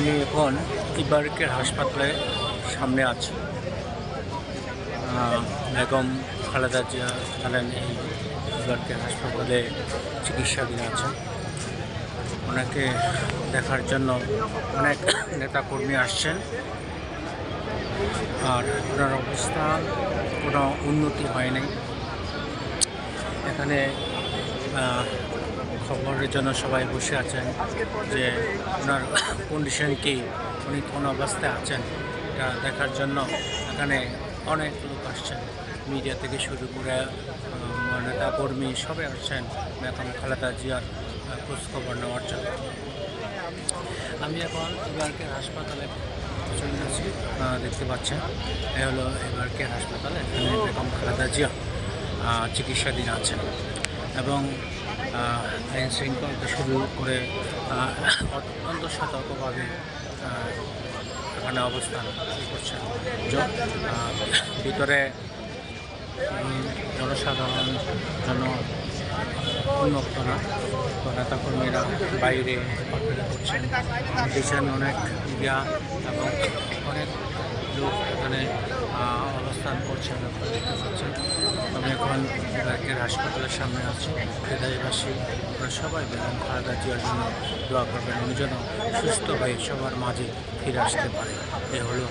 আমি এখন ইবারকের হাসপাতালের সামনে আছি। বেগম খালেদা জিয়া ছিলেন এই ইবারকের হাসপাতালে চিকিৎসাধীন আছেন। ওনাকে দেখার জন্য অনেক নেতাকর্মী আসছেন, আর ওনার অবস্থা কোনো উন্নতি হয়নি। এখানে খবরের জন্য সবাই বসে আছেন যে ওনার কন্ডিশন কী, উনি কোন অবস্থায় আছেন এটা দেখার জন্য এখানে অনেক লোক আসছেন। মিডিয়া থেকে শুরু করে নেতা কর্মী সবাই আসছেন বেগম খালেদা জিয়ার খোঁজখবর নেওয়ার জন্য। আমি এখন ইবারকের হাসপাতালে চলে আছি। দেখতে পাচ্ছেন এ হলো ইবারকের হাসপাতাল। এখানে বেগম খালেদা জিয়া চিকিৎসাধীন আছেন এবং আইন শৃঙ্খলাকে শুরু করে অত্যন্ত সতর্কভাবে এখানে অবস্থান করছেন। ভিতরে জনসাধারণ যেন উন্মুক্ত না, তো নেতাকর্মীরা বাইরে অপেক্ষা করছেন। দেখছেন অনেক মিডিয়া এবং অনেক লোক এখানে অবস্থান করছেন, আপনারা দেখতে পাচ্ছেন। আমি এখন ইবারকের হাসপাতালের সামনে আছি। হৃদয়বাসী আপনারা সবাই বেগম খালেদা জিয়ার জন্য দোয়া করবেন, উনি যেন সুস্থ হয়ে সবার মাঝে ফিরে আসতে পারে। এ হলো